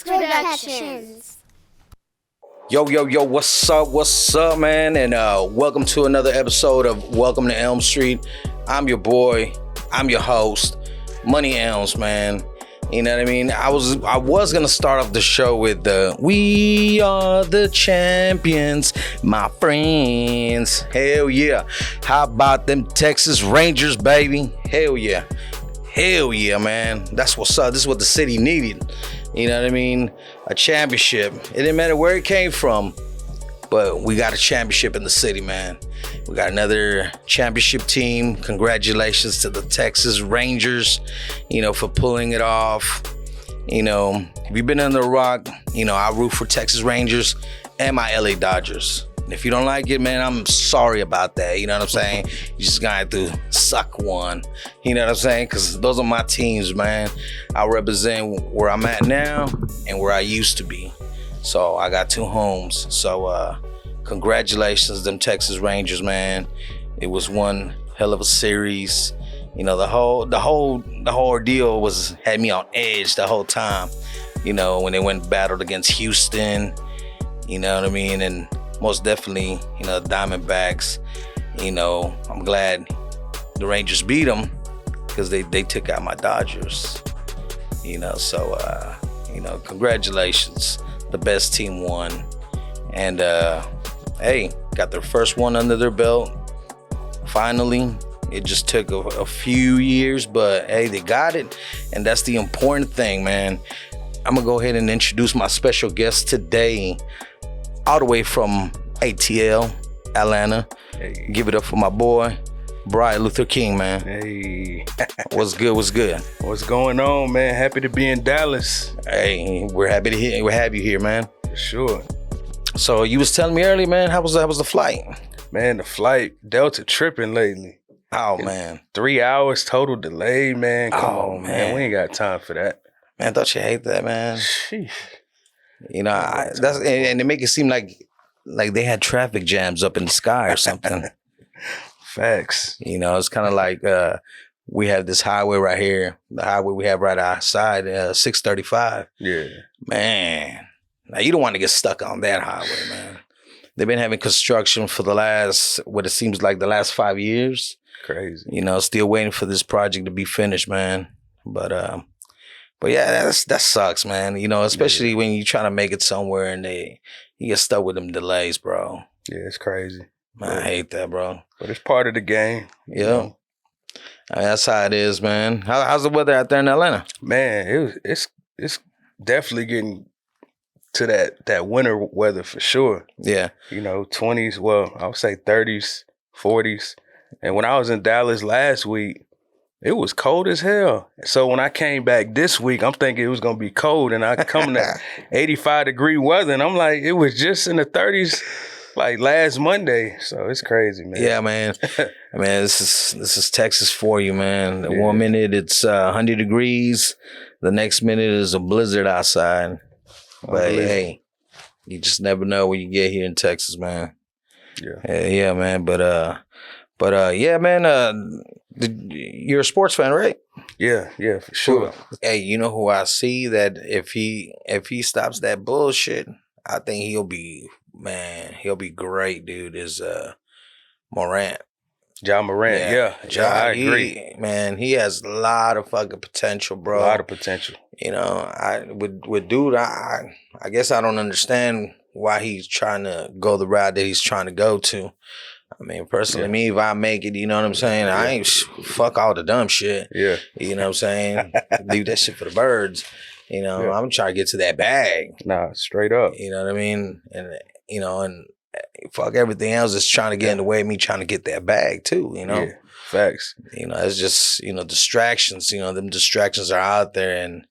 Productions. Yo, what's up, man? And welcome to another episode of Welcome to Elm Street. I'm your boy, I'm your host, Money Elms, man. You know what I mean? I was gonna start off the show with "We are the champions, my friends." Hell yeah! How about them Texas Rangers, baby? Hell yeah, man. That's what's up. This is what the city needed. You know what I mean? A championship. It didn't matter where it came from, but we got a championship in the city, man. We got another championship team. Congratulations to the Texas Rangers, for pulling it off. If you've been under a rock, I root for Texas Rangers and my LA Dodgers. And if you don't like it, man, I'm sorry about that. You know what I'm saying? You just gonna have to suck one. You know what I'm saying? Because those are my teams, man. I represent where I'm at now and where I used to be. So I got two homes. So congratulations, them Texas Rangers, man. It was one hell of a series. The whole ordeal had me on edge the whole time. When they went and battled against Houston. You know what I mean? And most definitely, the Diamondbacks. I'm glad the Rangers beat them because they took out my Dodgers. So congratulations. The best team won. And hey, got their first one under their belt. Finally. It just took a few years, but hey, they got it. And that's the important thing, man. I'm gonna go ahead and introduce my special guest today, all the way from ATL, Atlanta. Hey. Give it up for my boy, Bri Luther King, man. Hey. What's good? What's going on, man? Happy to be in Dallas. Hey, we're happy to have you here, man. For sure. So you was telling me earlier, man, how was the flight? Man, the flight, Delta tripping lately. Oh, man. 3 hours total delay, man. Come on, man. We ain't got time for that. Man, don't you hate that, man? Sheesh. And they make it seem like they had traffic jams up in the sky or something. Facts. It's kind of like we have this highway right here. The highway we have right outside, 635. Yeah. Man. Now, you don't want to get stuck on that highway, man. They've been having construction for what it seems like the last 5 years. Crazy. Still waiting for this project to be finished, man. But yeah, that sucks, man. Especially when you try to make it somewhere and you get stuck with them delays, bro. Yeah, it's crazy. Man, I hate that, bro. But it's part of the game. Yeah. That's how it is, man. How's the weather out there in Atlanta? Man, it's definitely getting to that winter weather for sure. Yeah. 20s, well, I would say 30s, 40s. And when I was in Dallas last week, it was cold as hell. So when I came back this week, I'm thinking it was going to be cold. And I come to 85-degree weather, and I'm like, it was just in the 30s like last Monday. So it's crazy, man. Yeah, man. This is Texas for you, man. Yeah. 1 minute it's 100 degrees. The next minute is a blizzard outside. But hey, you just never know when you get here in Texas, man. Yeah. Yeah, man. But yeah, man, you're a sports fan, right? Yeah, for sure. Hey, you know who I see that if he stops that bullshit, I think he'll be great, dude, is Morant. John Morant, yeah. I agree. He has a lot of fucking potential, bro. A lot of potential. With dude, I guess I don't understand why he's trying to go the route that he's trying to go to. Personally, me, if I make it, you know what I'm saying? Yeah. I ain't fuck all the dumb shit. Yeah. You know what I'm saying? Leave that shit for the birds. I'm trying to get to that bag. Nah, straight up. You know what I mean? And, and fuck everything else that's trying to get in the way of me trying to get that bag too, Yeah, facts. It's just, distractions. Them distractions are out there. And,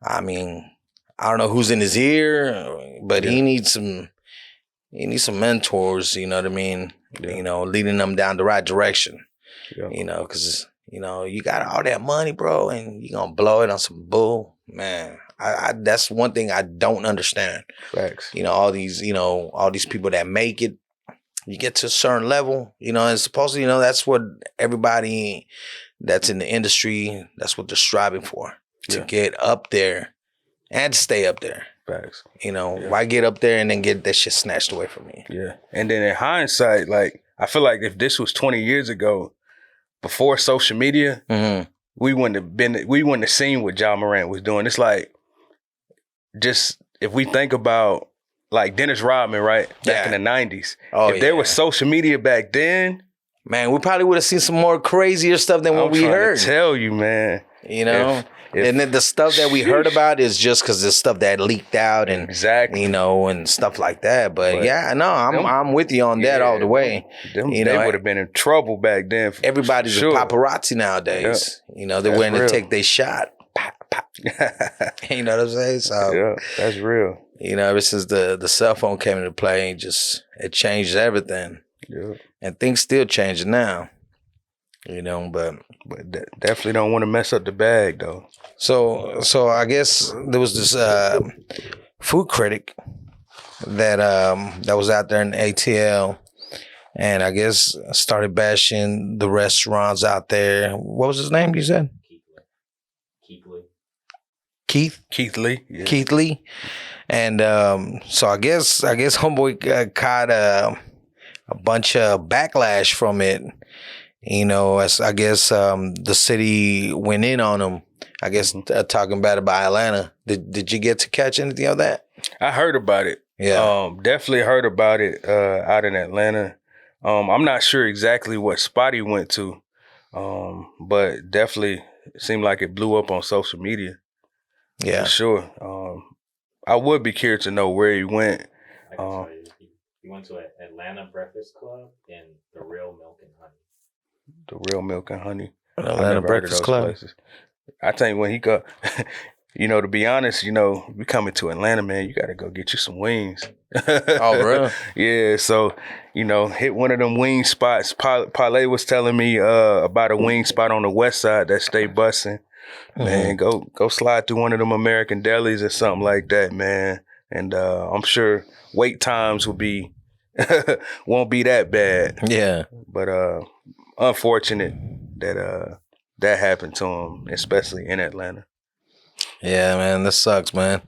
I don't know who's in his ear, but he needs some mentors, you know what I mean? Yeah. Leading them down the right direction. Yeah. Because, you got all that money, bro, and you're going to blow it on some bull. Man, I that's one thing I don't understand. Facts. All these people that make it, you get to a certain level, and supposedly, that's what everybody that's in the industry, that's what they're striving for, to get up there and stay up there. Facts. You know, why get up there and then get that shit snatched away from me? Yeah. And then in hindsight, like, I feel like if this was 20 years ago, before social media, we wouldn't have seen what Ja Morant was doing. It's like, just if we think about like Dennis Rodman, right? Back in the 90s. If there was social media back then, man, we probably would have seen some more crazier stuff than what we heard. I'm trying to tell you, man. You know? And then the stuff that we heard about is just because the stuff that leaked out and you know, and stuff like that. But yeah, no, I'm with you on that all the way. They would have been in trouble back then. Everybody's a paparazzi nowadays. You know, they're willing to take their shot. Pop, pop. You know what I'm saying? So yeah, that's real. You know, ever since the cell phone came into play, it changed everything. Yeah. And things still changing now. You know, but definitely don't want to mess up the bag though. So I guess there was this food critic that was out there in ATL, and I guess started bashing the restaurants out there. What was his name? You said Keith Lee. Yeah. Keith Lee, and so I guess homeboy caught a bunch of backlash from it. You know, as I guess the city went in on him. I guess talking bad about Atlanta. Did you get to catch anything of that? I heard about it. Yeah, definitely heard about it out in Atlanta. I'm not sure exactly what spot he went to, but definitely seemed like it blew up on social media. Yeah, for sure. I would be curious to know where he went. I can tell you, he went to an Atlanta Breakfast Club and the Real Milk and Honey. The Real Milk and Honey. Atlanta Breakfast Club. Places. I think when he go, you know, to be honest, you know, we coming to Atlanta, man, you got to go get you some wings. Oh, bro. Yeah, so, you know, hit one of them wing spots. Parlay was telling me about a wing spot on the west side that stay busting. Man, go slide through one of them American delis or something like that, man. And I'm sure wait times will be won't be that bad. Yeah. But unfortunate that that happened to him, especially in Atlanta. Yeah, man, that sucks, man.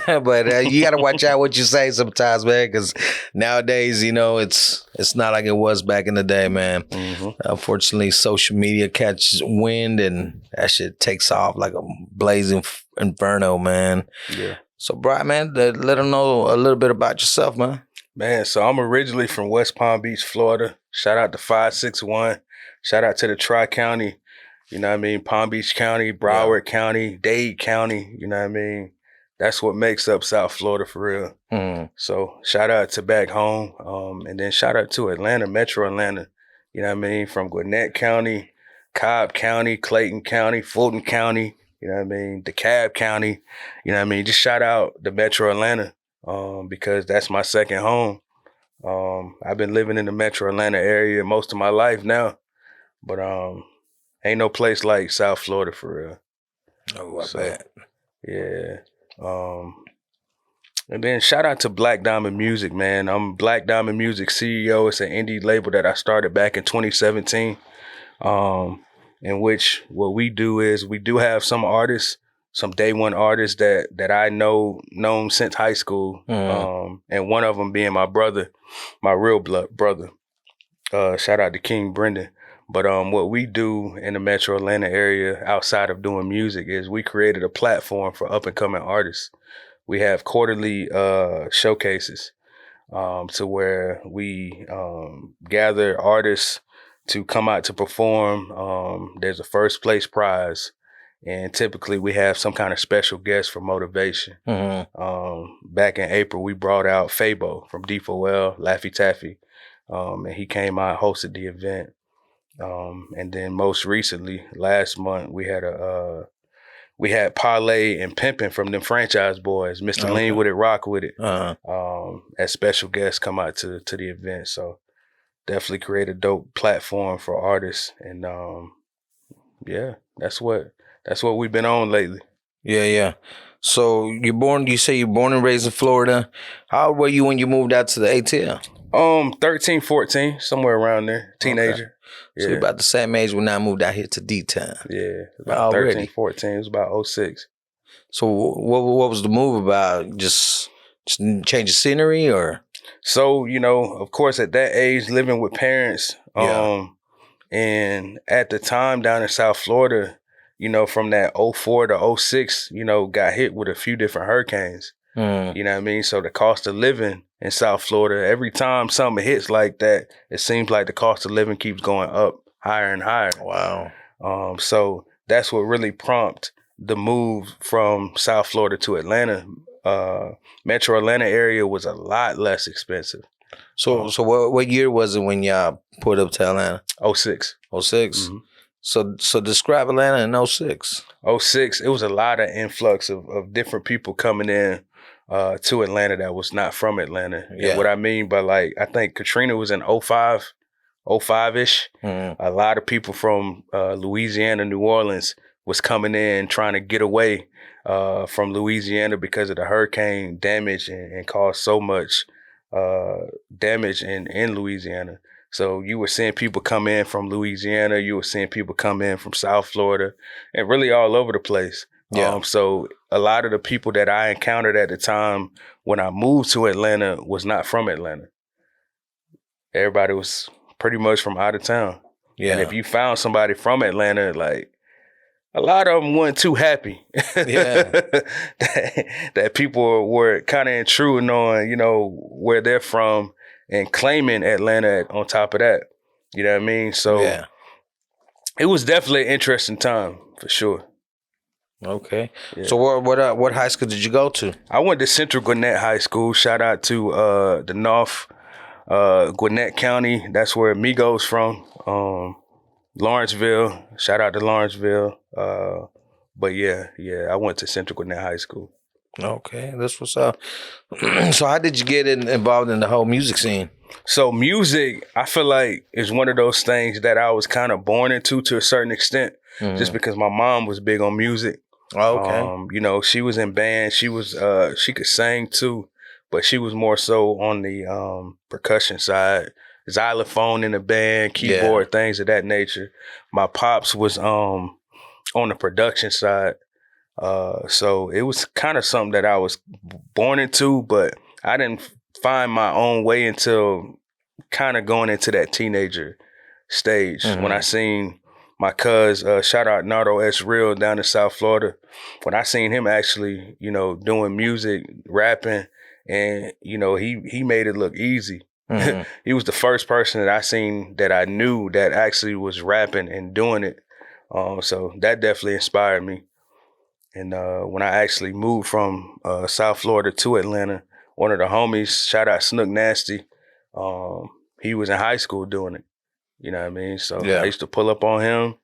But you got to watch out what you say sometimes, man, because nowadays, you know, it's not like it was back in the day, man. Unfortunately, social media catches wind and that shit takes off like a blazing inferno, man. Yeah. So, Bri, man, let them know a little bit about yourself, man. Man, so I'm originally from West Palm Beach, Florida. Shout out to 561. Shout out to the Tri-County. You know what I mean? Palm Beach County, Broward County, Dade County. You know what I mean? That's what makes up South Florida for real. So shout out to back home. And then shout out to Atlanta, Metro Atlanta. You know what I mean? From Gwinnett County, Cobb County, Clayton County, Fulton County. You know what I mean? DeKalb County. You know what I mean? Just shout out the Metro Atlanta because that's my second home. I've been living in the Metro Atlanta area most of my life now. But ain't no place like South Florida for real. Oh, I bet. Yeah. And then shout out to Black Diamond Music, man. I'm Black Diamond Music CEO. It's an indie label that I started back in 2017. In which what we do is we do have some artists, some day one artists that I known since high school. And one of them being my brother, my real blood brother. Shout out to King Brendan. But what we do in the Metro Atlanta area outside of doing music is we created a platform for up and coming artists. We have quarterly showcases to where we gather artists to come out to perform. There's a first place prize. And typically we have some kind of special guest for motivation. Back in April, we brought out Fabo from D4L, Laffy Taffy. And he came out, hosted the event. And then most recently, last month, we had Parlay and Pimpin' from them Franchise Boys, Mr. Lean With It, Rock With It, as special guests come out to the event. So definitely create a dope platform for artists. And yeah, that's what we've been on lately. Yeah. So you say you're born and raised in Florida. How old were you when you moved out to the ATL? 13, 14, somewhere around there, teenager. Okay. So you're about the same age when I moved out here to D-Town. Yeah, about 13, 14. It was about 06. So what was the move about? Just change the scenery, or? So, of course, at that age, living with parents, Yeah. and at the time down in South Florida, from that '04 to '06, got hit with a few different hurricanes. Mm. You know what I mean? So the cost of living in South Florida, every time something hits like that, it seems like the cost of living keeps going up higher and higher. Wow. So that's what really prompted the move from South Florida to Atlanta. Metro Atlanta area was a lot less expensive. So what year was it when y'all put up to Atlanta? '06. '06. Mm-hmm. So describe Atlanta in '06. '06, it was a lot of influx of different people coming in to Atlanta that was not from Atlanta. Yeah. And what I mean by, like, I think Katrina was in '05, '05-ish. Mm-hmm. A lot of people from Louisiana, New Orleans was coming in trying to get away from Louisiana because of the hurricane damage and caused so much damage in Louisiana. So you were seeing people come in from Louisiana, you were seeing people come in from South Florida, and really all over the place. Yeah. So a lot of the people that I encountered at the time when I moved to Atlanta was not from Atlanta. Everybody was pretty much from out of town. Yeah. And if you found somebody from Atlanta, like, a lot of them weren't too happy. Yeah. that people were kind of intruding on, where they're from and claiming Atlanta on top of that. You know what I mean? So yeah. It was definitely an interesting time for sure. Okay. Yeah. So what high school did you go to? I went to Central Gwinnett High School. Shout out to the North Gwinnett County. That's where Migos from. Lawrenceville. Shout out to Lawrenceville. But yeah, I went to Central Gwinnett High School. Okay, that's what's up. So how did you get involved in the whole music scene? So music, I feel like, is one of those things that I was kind of born into to a certain extent, just because my mom was big on music. Oh, okay. She was in band. She was she could sing too, but she was more so on the percussion side, xylophone in the band, keyboard, things of that nature. My pops was on the production side. So it was kind of something that I was born into, but I didn't find my own way until kind of going into that teenager stage. When I seen my cuz, shout out Nardo S. Real down in South Florida, when I seen him actually, doing music, rapping, and, he made it look easy. He was the first person that I seen that I knew that actually was rapping and doing it. So that definitely inspired me. And when I actually moved from South Florida to Atlanta, one of the homies, shout out Snook Nasty, he was in high school doing it. You know what I mean? So I used to pull up on him.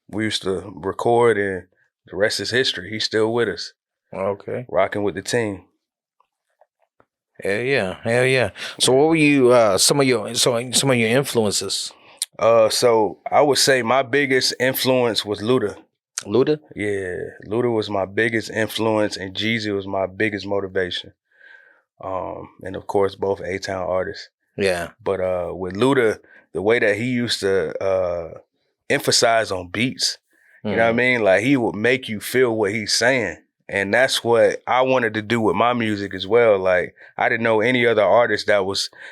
We used to record, and the rest is history. He's still with us. Okay. Rocking with the team. Hell yeah. So what were you some of your influences? So I would say my biggest influence was Luda. Luda? Yeah, Luda was my biggest influence, and Jeezy was my biggest motivation. And of course, both A-Town artists. Yeah. But with Luda, the way that he used to emphasize on beats, you know what I mean? Like, he would make you feel what he's saying. And that's what I wanted to do with my music as well. Like, I didn't know any other artist that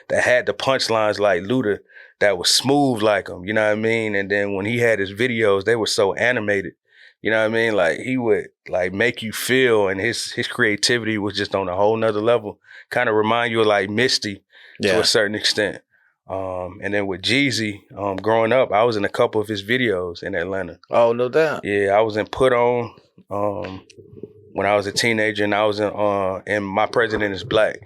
had the punchlines like Luda, that was smooth like him, you know what I mean? And then when he had his videos, they were so animated. You know what I mean? Like, he would like make you feel, and his creativity was just on a whole nother level. Kind of remind you of like Misty to a certain extent. And then with Jeezy, growing up, I was in a couple of his videos in Atlanta. Oh, no doubt. Yeah, I was in Put On when I was a teenager, and I was in My President Is Black.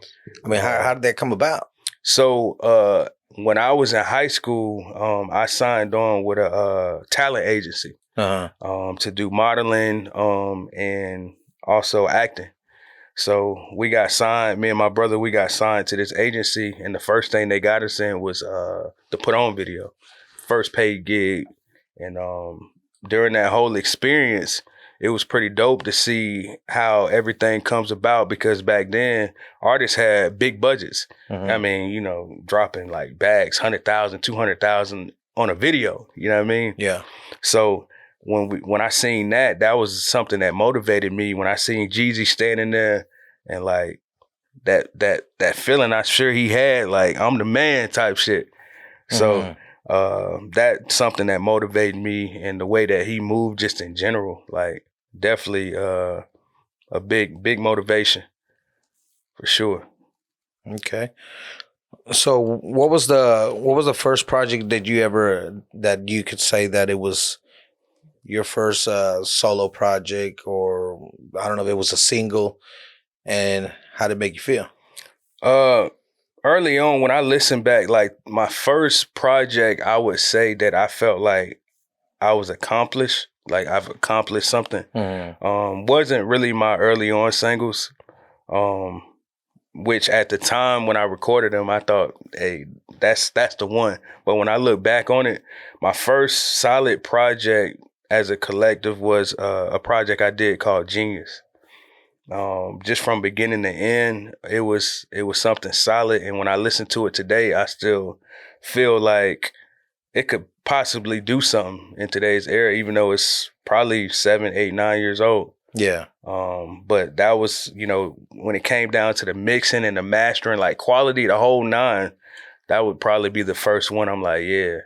I mean, how did that come about? So when I was in high school, I signed on with a talent agency to do modeling and also acting. So we got signed, me and my brother, we got signed to this agency, and the first thing they got us in was the Put On video, first paid gig. And during that whole experience, it was pretty dope to see how everything comes about, because back then artists had big budgets. I mean, dropping like bags, 100,000, 200,000 on a video, you know what I mean? Yeah. So when I seen that was something that motivated me. When I seen Jeezy standing there and like that feeling I'm sure he had, like I'm the man type shit. So that's something that motivated me, and the way that he moved just in general, like definitely a big motivation for sure. Okay. So what was the first project that you could say that it was your first solo project, or I don't know if it was a single, and how did it make you feel? Early on when I listened back, like my first project, I would say that I felt like I was accomplished, like I've accomplished something. Wasn't really my early on singles, which at the time when I recorded them, I thought, hey, that's the one. But when I look back on it, my first solid project as a collective was a project I did called Genius. Just from beginning to end, it was something solid. And when I listen to it today, I still feel like it could possibly do something in today's era, even though it's probably 7, 8, 9 years old. Yeah. But that was, when it came down to the mixing and the mastering, like quality, the whole nine, that would probably be the first one. I'm like, yeah,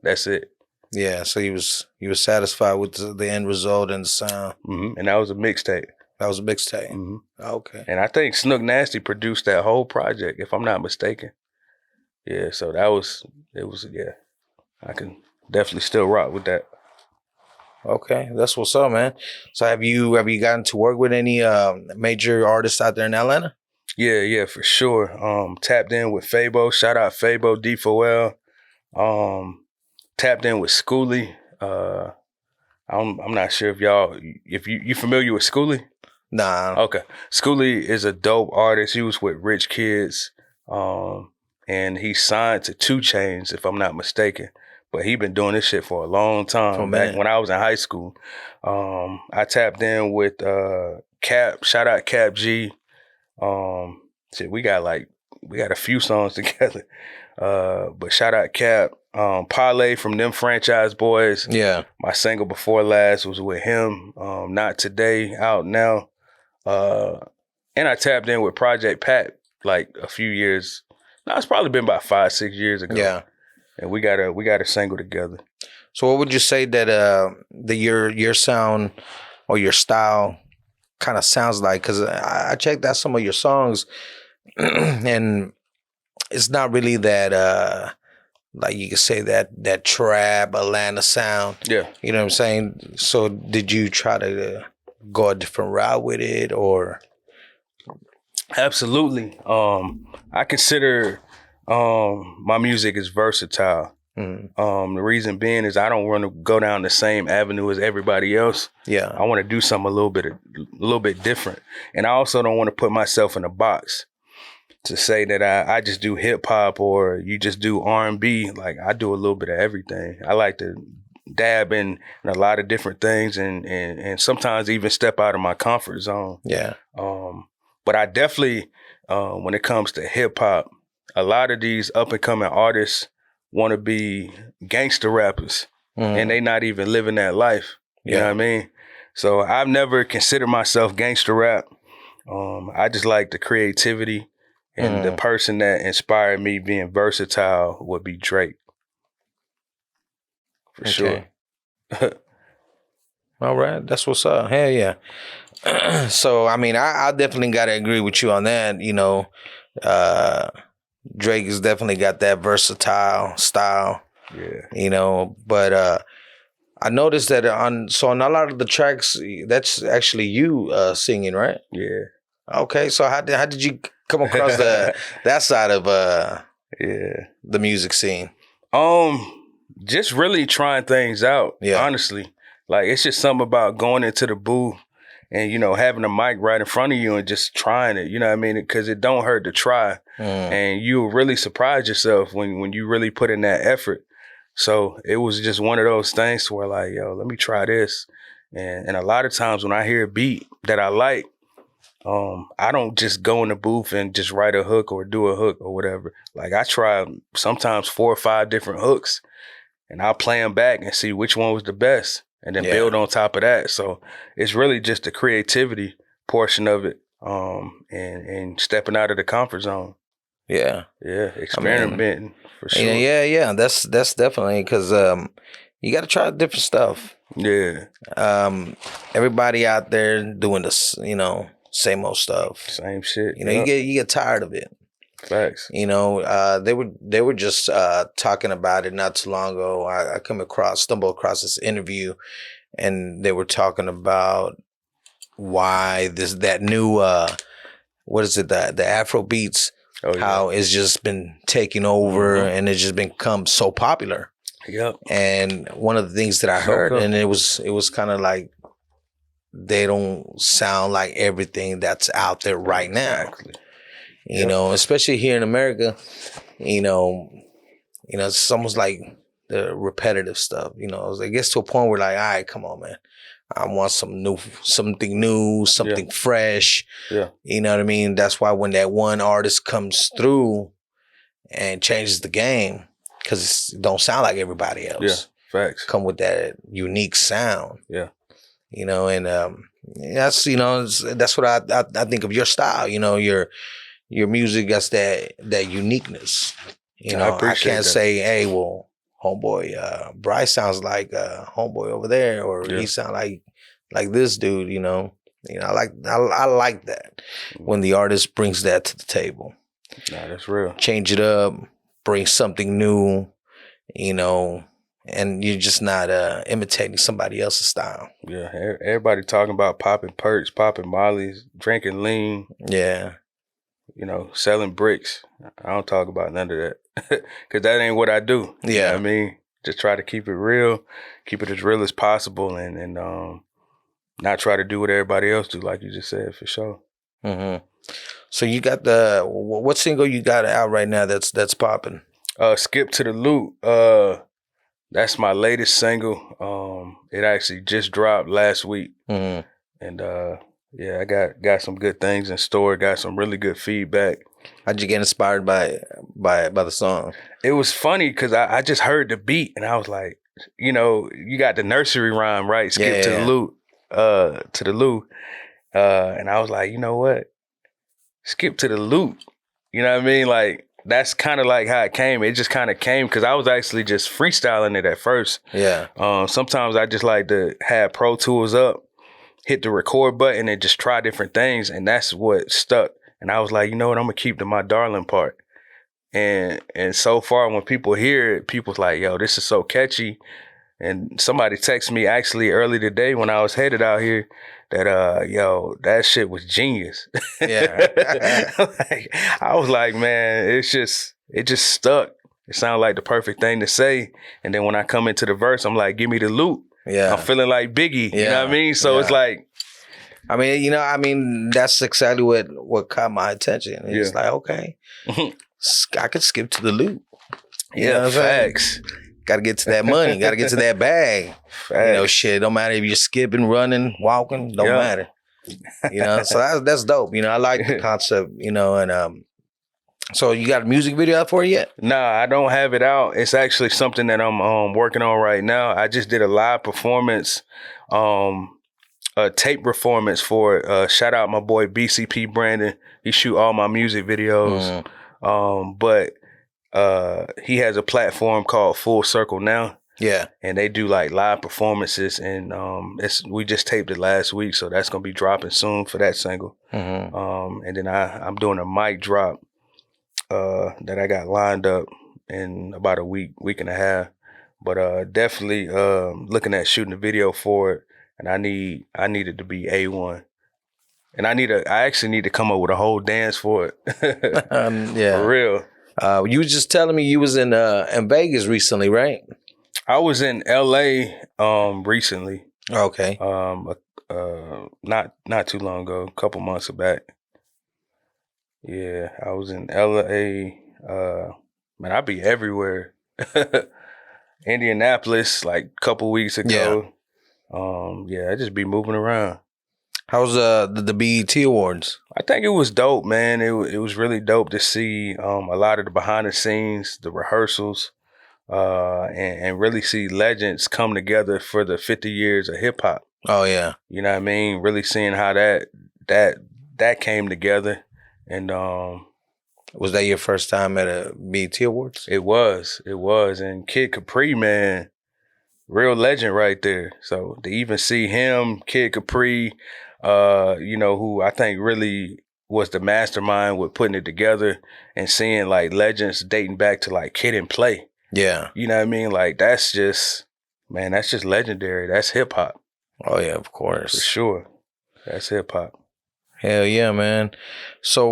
that's it. Yeah. So you was satisfied with the end result and the sound. And that was a mixtape. That was a mixtape. Okay. And I think Snook Nasty produced that whole project, if I'm not mistaken. Yeah. So yeah. I can definitely still rock with that. Okay, that's what's up, man. So have you gotten to work with any major artists out there in Atlanta? Yeah, for sure. Tapped in with Fabo. Shout out Fabo, D4L. Tapped in with Schoolie. I'm not sure if you familiar with Schoolie? Nah. Okay. Schoolie is a dope artist. He was with Rich Kids. And he signed to 2 Chainz, if I'm not mistaken. But he been doing this shit for a long time. Back when I was in high school. I tapped in with Cap. Shout out Cap G. We got a few songs together. But shout out Cap. Parlay from them Franchise Boys. Yeah. My single before last was with him. Not Today, out now. And I tapped in with Project Pat like a few years. No, it's probably been about 5, 6 years ago. Yeah. And we got a single together. So what would you say that your sound or your style kind of sounds like? Because I checked out some of your songs, and it's not really that like you could say that trap Atlanta sound. Yeah. You know what I'm saying? So did you try to go a different route with it, or? Absolutely. I consider my music is versatile. The reason being is I don't want to go down the same avenue as everybody else. Yeah. I want to do something a little bit different. And I also don't want to put myself in a box to say that I just do hip hop or you just do R&B. Like I do a little bit of everything. I like to dab in a lot of different things and sometimes even step out of my comfort zone. Yeah. But I definitely, when it comes to hip hop, a lot of these up and coming artists want to be gangster rappers, and they not even living that life. You know what I mean? So I've never considered myself gangster rap. I just like the creativity, and the person that inspired me being versatile would be Drake. For sure. All right, that's what's up. Hell yeah. So, I mean, I definitely got to agree with you on that. Drake has definitely got that versatile style. Yeah. But I noticed that on a lot of the tracks, that's actually you singing, right? Yeah. Okay, so how did you come across that side of the music scene? Just really trying things out. Yeah. Honestly, like it's just something about going into the booth and having a mic right in front of you and just trying it. You know what I mean? Because it don't hurt to try, and you'll really surprise yourself when you really put in that effort. So it was just one of those things where like, yo, let me try this. And a lot of times when I hear a beat that I like, I don't just go in the booth and just write a hook or do a hook or whatever. Like I try sometimes 4 or 5 different hooks, and I'll play them back and see which one was the best. and then build on top of that. So it's really just the creativity portion of it, and stepping out of the comfort zone. Yeah. Yeah, experimenting for sure. Yeah. That's definitely because you got to try different stuff. Yeah. Everybody out there doing this, same old stuff. Same shit. You get tired of it. Facts. They were just talking about it not too long ago. I stumbled across this interview, and they were talking about why that new what is it, the Afro beats, how it's just been taking over and it's just become so popular. Yep. And one of the things that I heard, and it was kind of like they don't sound like everything that's out there right now. Exactly. Especially here in America, it's almost like the repetitive stuff. It gets to a point where like, all right, come on, man. I want something new, something fresh. Yeah. You know what I mean? That's why when that one artist comes through and changes the game, because it don't sound like everybody else. Yeah, facts. Come with that unique sound. Yeah. And that's what I think of your style. Your music has that uniqueness. I can't say, hey, well, homeboy, Bryce sounds like homeboy over there, or he sound like this dude. I like that when the artist brings that to the table. Nah, that's real. Change it up, bring something new, and you're just not imitating somebody else's style. Yeah, everybody talking about popping perks, popping mollies, drinking lean. Yeah. Selling bricks. I don't talk about none of that because that ain't what I do. Yeah. You know what I mean? Just try to keep it real, keep it as real as possible, and not try to do what everybody else do, like you just said, for sure. Mm-hmm. So you got what single you got out right now that's popping? Skip to the Loot. That's my latest single. It actually just dropped last week. Mm-hmm. And I got some good things in store, got some really good feedback. How'd you get inspired by the song? It was funny because I just heard the beat and I was like, you got the nursery rhyme, right? Skip to the Loot. To the Lou. And I was like, you know what? Skip to the Loot. You know what I mean? Like, that's kind of like how it came. It just kind of came because I was actually just freestyling it at first. Yeah. Sometimes I just like to have Pro Tools up, hit the record button, and just try different things. And that's what stuck. And I was like, you know what? I'm going to keep the My Darling part. And so far, when people hear it, people's like, yo, this is so catchy. And somebody texted me actually early today when I was headed out here that, yo, that shit was genius. Yeah. I was like, man, it just stuck. It sounded like the perfect thing to say. And then when I come into the verse, I'm like, give me the loot. Yeah. I'm feeling like Biggie. Yeah. You know what I mean? So it's like, that's exactly what caught my attention. It's like, okay, I could skip to the loot. Facts. Got to get to that money. Got to get to that bag. Facts. Shit. Don't matter if you're skipping, running, walking. Don't matter. So that's dope. I like the concept. And so you got a music video out for it yet? Nah, I don't have it out. It's actually something that I'm working on right now. I just did a live performance, a tape performance for it. Shout out my boy BCP Brandon. He shoot all my music videos. But he has a platform called Full Circle Now. Yeah. And they do like live performances, and we just taped it last week, so that's gonna be dropping soon for that single. And then I'm doing a mic drop that I got lined up in about a week and a half. But definitely looking at shooting a video for it, and I need it to be A1. And I actually need to come up with a whole dance for it. Yeah. For real. You was just telling me you was in Vegas recently, right? I was in LA recently. Okay. Not too long ago, a couple months back. Yeah, I was in LA. Man, I be everywhere. Indianapolis, like a couple weeks ago. I just be moving around. How was the BET Awards? I think it was dope, man. It was really dope to see a lot of the behind the scenes, the rehearsals. and really see legends come together for the 50 years of hip hop. Oh yeah. You know what I mean? Really seeing how that came together. And Was that your first time at a BET Awards? it was. And Kid Capri, man, real legend right there. So to even see him, Kid Capri, who I think really was the mastermind with putting it together, and seeing like legends dating back to like Kid and Play. Yeah. You know what I mean? Like that's just legendary. That's hip hop. Oh yeah, of course. For sure. That's hip hop. Hell yeah, man. So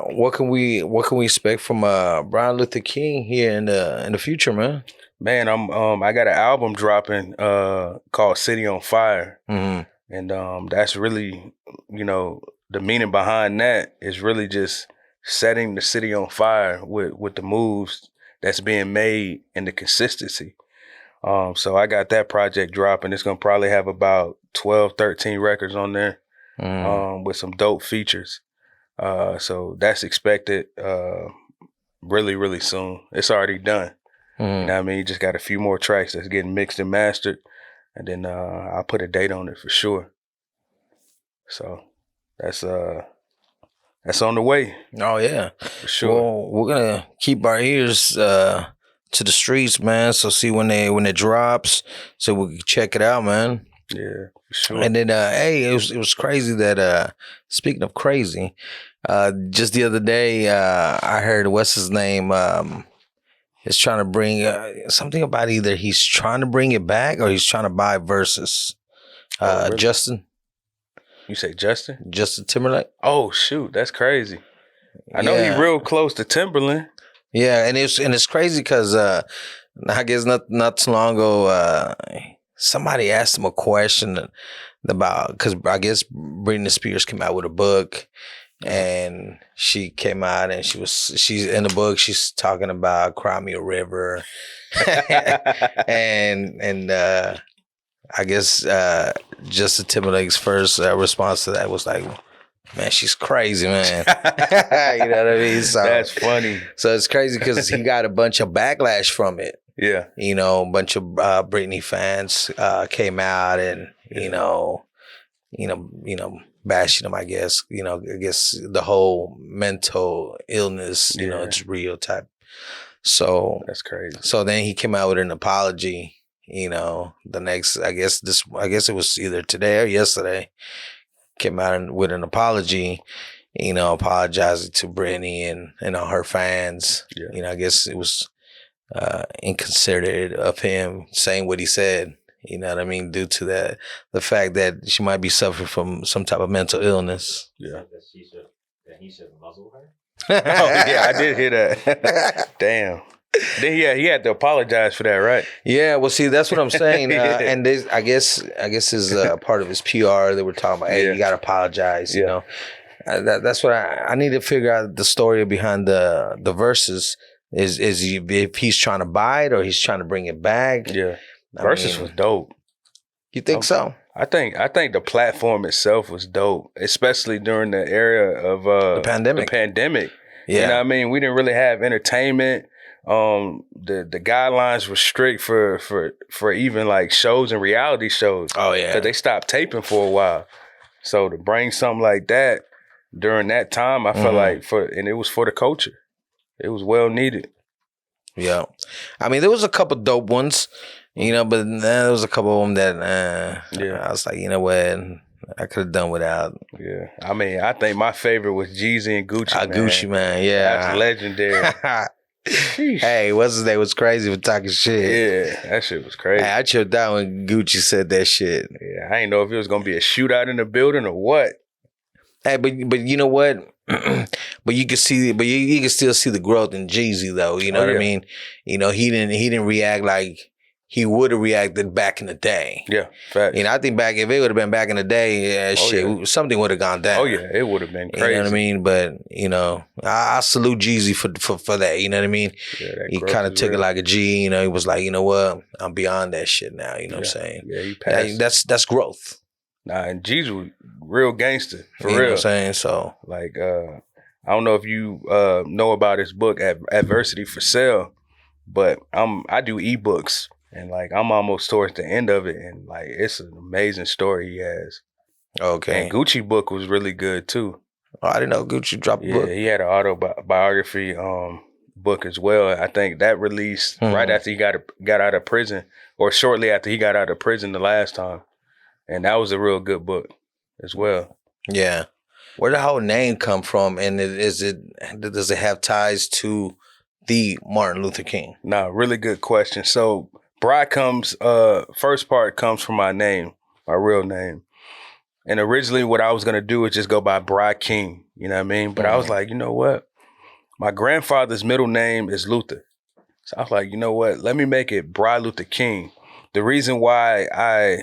what can we expect from Bri Luther King here in the future, man? Man, I got an album dropping called City on Fire. Mm-hmm. And that's really, the meaning behind that is really just setting the city on fire with the moves that's being made and the consistency. So I got that project dropping. It's going to probably have about 12, 13 records on there with some dope features. So that's expected really, really soon. It's already done. You know what I mean? Just got a few more tracks that's getting mixed and mastered. And then I'll put a date on it for sure. So that's on the way. Oh yeah, for sure. Well, we're gonna keep our ears to the streets, man. So see when it drops, so we can check it out, man. Yeah, for sure. And then hey, it was crazy that speaking of crazy, just the other day I heard what's his name is trying to bring something about either he's trying to bring it back or he's trying to buy Versus. Really? Justin. You say Justin? Justin Timberlake. Oh shoot, that's crazy. I know he's real close to Timberland. Yeah, and it's crazy because I guess not too long ago somebody asked him a question about, because I guess Britney Spears came out with a book. And she came out and she's in the book, she's talking about Cry Me a River. and I guess Justin Timberlake's first response to that was like, man, she's crazy, man. You know what I mean? So that's funny. So it's crazy because he got a bunch of backlash from it. Yeah. A bunch of Britney fans came out and, bashing him, I guess. I guess the whole mental illness, it's real type. So that's crazy. So then he came out with an apology, the next, I guess it was either today or yesterday, came out with an apology, apologizing to Britney and her fans. Yeah. I guess it was inconsiderate of him saying what he said. You know what I mean? Due to the fact that she might be suffering from some type of mental illness. Yeah. That he should muzzle her? Oh, yeah, I did hear that. Damn. Then he had to apologize for that, right? Yeah, well, see, that's what I'm saying. And this, I guess is part of his PR. They were talking about, hey, you got to apologize, you know. That's what I need to figure out the story behind the verses. If he's trying to buy it or he's trying to bring it back. Yeah. Versus was dope. You think so? I think the platform itself was dope, especially during the era of the pandemic. Yeah. You know what I mean? We didn't really have entertainment. The guidelines were strict for even like shows and reality shows. Oh yeah. Because they stopped taping for a while. So to bring something like that during that time, I felt like and it was for the culture. It was well needed. Yeah. I mean, there was a couple dope ones. But there was a couple of them that I was like, you know what, I could have done without. Yeah, I mean, I think my favorite was Jeezy and Gucci. Gucci Man, yeah, that's legendary. Hey, what's his name was crazy for talking shit. Yeah, that shit was crazy. Hey, I tripped out when Gucci said that shit. Yeah, I didn't know if it was gonna be a shootout in the building or what. Hey, but you know what? But you can see, you can still see the growth in Jeezy though. You know what I mean? He didn't react like he would have reacted back in the day. Yeah, facts. I think if it would have been back in the day, something would have gone down. Oh yeah, it would have been crazy. You know what I mean? But I salute Jeezy for that. You know what I mean? Yeah, he kind of took it like a G. He was like, you know what? I'm beyond that shit now. You know what I'm saying? Yeah, he passed. That's growth. Nah, and Jeezy was real gangster for real. You know what I'm saying? So like, I don't know if you know about his book, Adversity for Sale. but I do ebooks, and like I'm almost towards the end of it, and like it's an amazing story he has. Okay. And Gucci book was really good too. Oh, I didn't know Gucci dropped a book. Yeah, he had an autobiography book as well. I think that released right after he got out of prison, or shortly after he got out of prison the last time, and that was a real good book as well. Yeah. Where the whole name come from, and does it have ties to the Martin Luther King? Nah, really good question. So Bri comes, first part comes from my name, my real name. And originally what I was going to do was just go by Bri King, you know what I mean? But I was like, you know what? My grandfather's middle name is Luther. So I was like, you know what? Let me make it Bri Luther King. The reason why I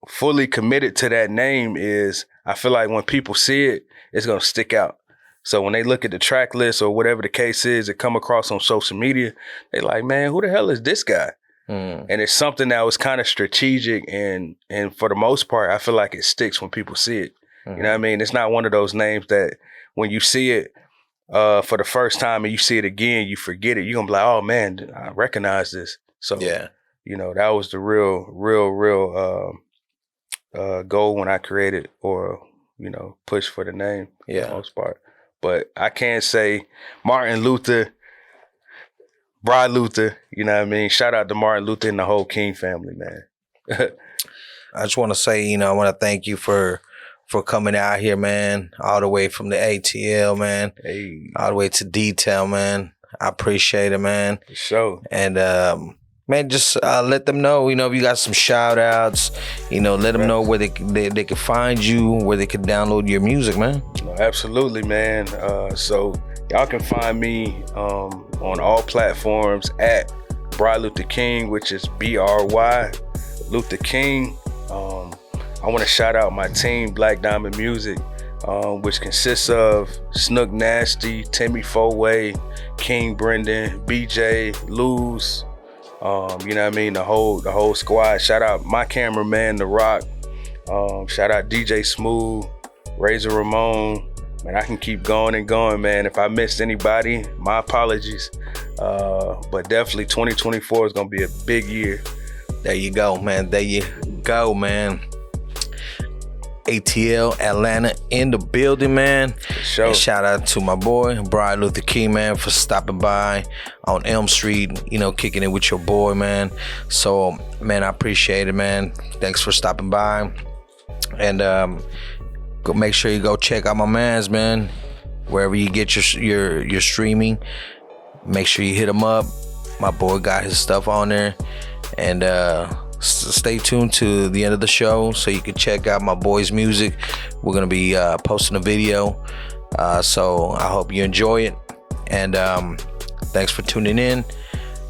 fully committed to that name is I feel like when people see it, it's going to stick out. So when they look at the track list or whatever the case is, they come across on social media, they like, man, who the hell is this guy? And it's something that was kind of strategic, and for the most part, I feel like it sticks when people see it. You know what I mean? It's not one of those names that when you see it for the first time and you see it again, you forget it. You're going to be like, oh man, I recognize this. So, yeah, you know, that was the real goal when I created or, you know, push for the name for the most part. But I can't say Martin Luther, Bri Luther, you know what I mean? Shout out to Martin Luther and the whole King family, man. I just want to say, you know, I want to thank you for coming out here, man, all the way from the ATL, man, all the way to Detail, man. I appreciate it, man. For sure. And, man, just let them know, you know, if you got some shout outs, you know, let them know where they can find you, where they can download your music, man. Absolutely, man. So y'all can find me on all platforms at Bri Luther King, which is BRY Luther King. I want to shout out my team, Black Diamond Music, which consists of Snook Nasty, Timmy Foway, King Brendan, BJ, Luz. You know what I mean? The whole squad. Shout out my cameraman, The Rock. Shout out DJ Smooth, Razor Ramon. Man, I can keep going and going, man. If I missed anybody, my apologies. But definitely 2024 is gonna be a big year. There you go, man. There you go, man. ATL Atlanta in the building, man. Sure. And shout out to my boy Bri Luther King, man, for stopping by on Elm Street, you know, kicking it with your boy, man. So, man, I appreciate it, man. Thanks for stopping by. And go make sure you go check out my man's, man. Wherever you get your streaming, make sure you hit him up. My boy got his stuff on there. And stay tuned to the end of the show so you can check out my boy's music. We're gonna be posting a video, so I hope you enjoy it. And thanks for tuning in.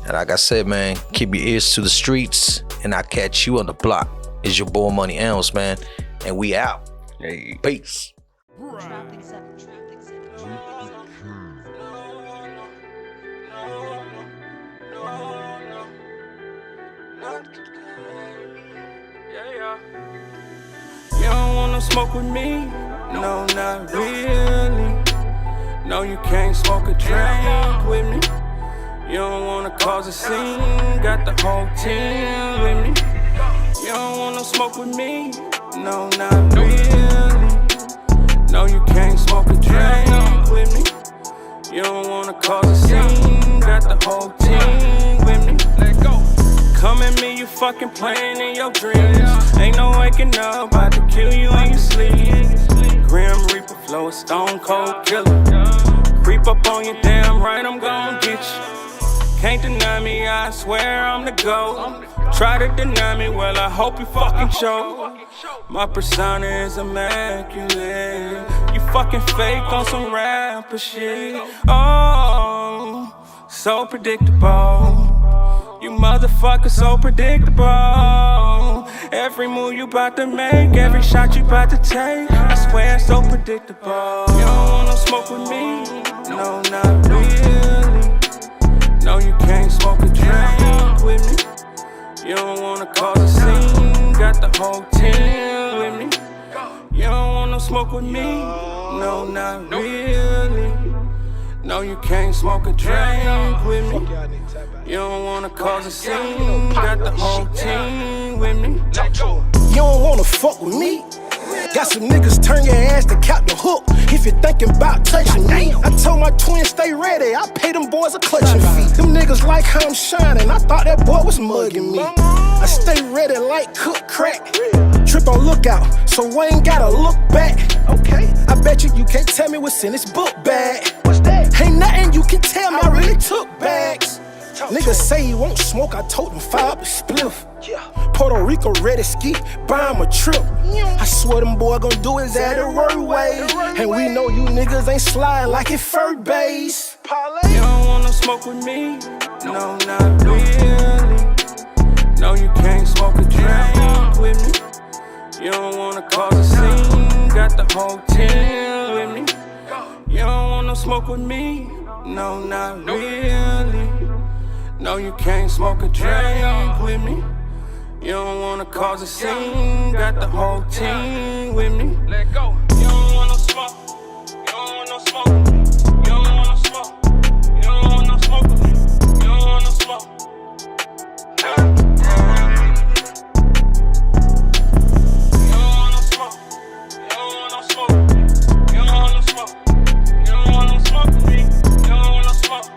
And like I said, man, keep your ears to the streets, and I'll catch you on the block. It's your boy Money Elms, man, and we out. Hey. Peace. You don't wanna smoke with me? No, not really. No, you can't smoke a drink with me. You don't wanna cause a scene, got the whole team with me. You don't wanna smoke with me? No, not really. No, you can't smoke a drink with me. You don't wanna cause a scene, got the whole team with me. Let go. Come at me, you fucking playing in your dreams. Ain't no waking up, about to kill you in your sleep. Grim Reaper flow, a stone cold killer. Creep up on you, damn right, I'm gon' get you. Can't deny me, I swear I'm the GOAT. Try to deny me, well I hope you fucking choke. My persona is immaculate. You fucking fake on some rapper shit. Oh, so predictable. You motherfucker so predictable. Every move you bout to make, every shot you bout to take, I swear it's so predictable. You don't wanna smoke with me? No, not really. No, you can't smoke a drink with me. You don't wanna cause a scene, got the whole team with me. You don't wanna smoke with me? No, not really. No, you can't smoke a drink with me. You don't wanna cause a scene. Got the whole team with me. You don't wanna fuck with me? Got some niggas turn your ass to cap the hook if you're thinking about touching me. I told my twins stay ready, I pay them boys a clutching fee. Them niggas like how I'm shining, I thought that boy was mugging me. I stay ready like cook crack. Trip on lookout, so I ain't gotta look back. Okay, I bet you can't tell me what's in this book bag. What's that? Ain't nothing you can tell me, I really took bags. Niggas say he won't smoke, I told him fire up a spliff. Puerto Rico ready ski, buy him a trip. I swear them boy gon' do his at the roadway. And we know you niggas ain't sliding like it fur base. You don't wanna smoke with me? No, not really. No, you can't smoke a drink with me. You don't wanna cause a scene. Got the whole team with me. You don't wanna smoke with me? No, not really. No, you can't smoke a drink with me. You don't wanna cause a scene. Got the whole team with me. Let go. You don't wanna smoke. You don't wanna smoke. You don't wanna smoke. You don't wanna smoke with me. You don't wanna smoke. You don't wanna smoke. You don't wanna smoke. You don't wanna smoke. You don't wanna smoke with me. You don't wanna smoke.